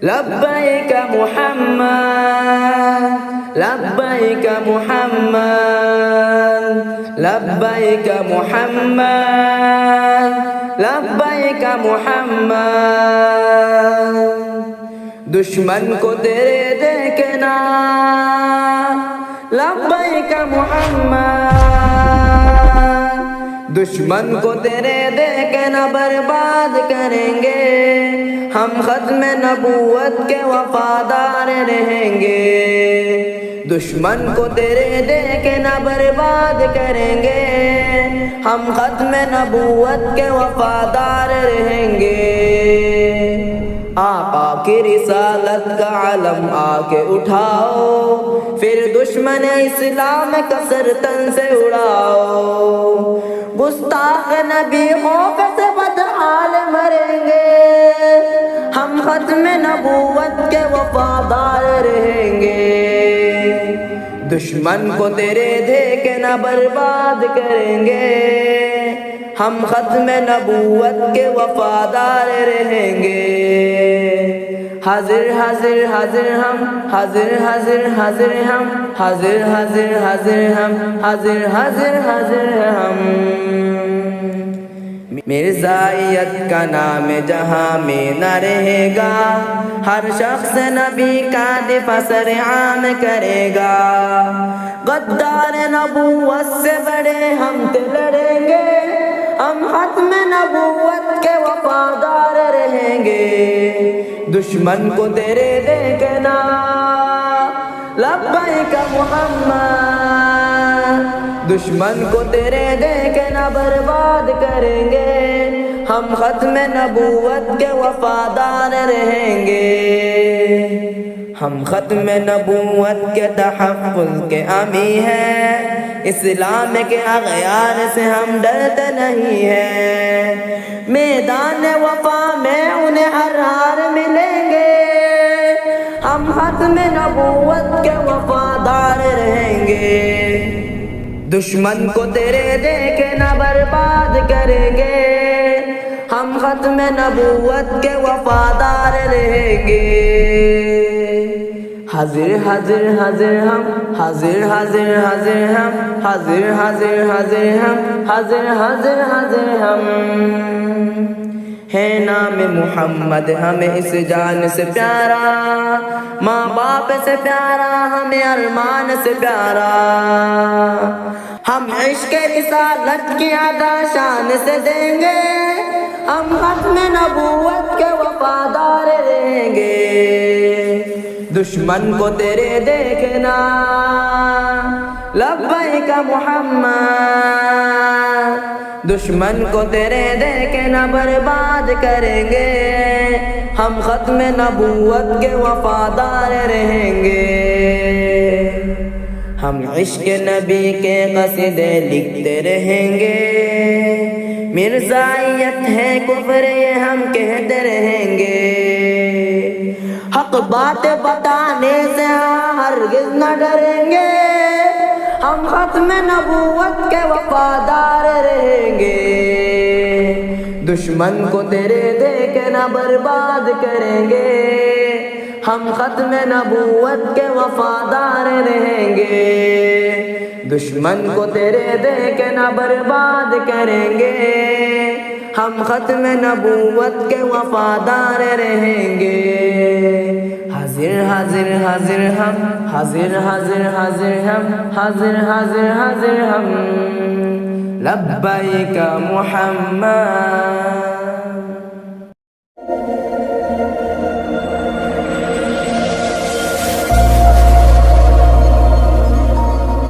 لبیک محمد لبیک محمد لبیک محمد لبیک محمد دشمن کو تیرے دیکھنا لبیک محمد دشمن کو تیرے دیکھنا برباد کریں گے ہم ختم نبوت کے وفادار رہیں گے دشمن کو تیرے دیکھنا برباد کریں گے ہم ختم نبوت کے وفادار رہیں گے آقا کی رسالت کا علم آ کے اٹھاؤ پھر دشمن اسلام کا سر تن سے اڑاؤ گستاخ نبی خوف سے بدحال مریں گے ہم ختم نبوت کے وفادار رہیں گے دشمن کو تیرے دیکھنا برباد کریں گے ہم ختم نبوت کے وفادار رہیں گے حاضر حاضر حاضر ہم حاضر حاضر حاضر ہم حاضر حاضر حاضر ہم حاضر حاضر حاضر ہم مرزائیت کا نام جہاں میں نہ رہے گا ہر شخص نبی کا دفاع سرعام کرے گا غدار نبوت سے بڑے ہم لڑیں گے ہم ختم نبوت کے وفادار رہیں گے دشمن کو تیرے دیکھنا لبیک محمد دشمن کو تیرے دیکھنا برباد کریں گے ہم ختم نبوت کے وفادار رہیں گے ہم ختم نبوت کے تحفظ کے حامی ہیں اسلام کے اغیار سے ہم ڈرتے نہیں ہیں میدان وفا میں انہیں ہر ہار ملیں گے ہم ختم نبوت کے وفادار رہیں گے دشمن کو تیرے دیکھنا برباد کریں گے ہم ختم نبوت کے وفادار رہیں گے حاضر حاضر حاضر ہم حاضر حاضر حاضر ہم حاضر حاضر حاضر ہم حاضر حاضر حاضر ہم ہے نام محمد ہمیں اس جان سے پیارا ماں باپ سے پیارا ہمیں ارمان سے پیارا ہم عشق رسالت کی ادا شان سے دیں گے ہم ختم نبوت کے وفادار رہیں گے دشمن کو تیرے دیکھنا لبیک محمد دشمن کو تیرے دیکھنا برباد کریں گے ہم ختم نبوت کے وفادار رہیں گے ہم عشق نبی کے قصیدے لکھتے رہیں گے مرزائیت ہے کفر یہ ہم کہتے رہیں گے حق بات بتانے سے ہرگز نہ ڈریں گے ہم ختم نبوت کے وفادار رہیں گے دشمن کو تیرے دیکھنا برباد کریں گے ہم ختم نبوت کے وفادار رہیں گے دشمن کو تیرے دیکھنا برباد کریں گے ہم ختم نبوت کے وفادار رہیں گے حاضر حاضر حاضر ہم حاضر حاضر حاضر ہم حاضر حاضر حاضر ہم لبیک محمد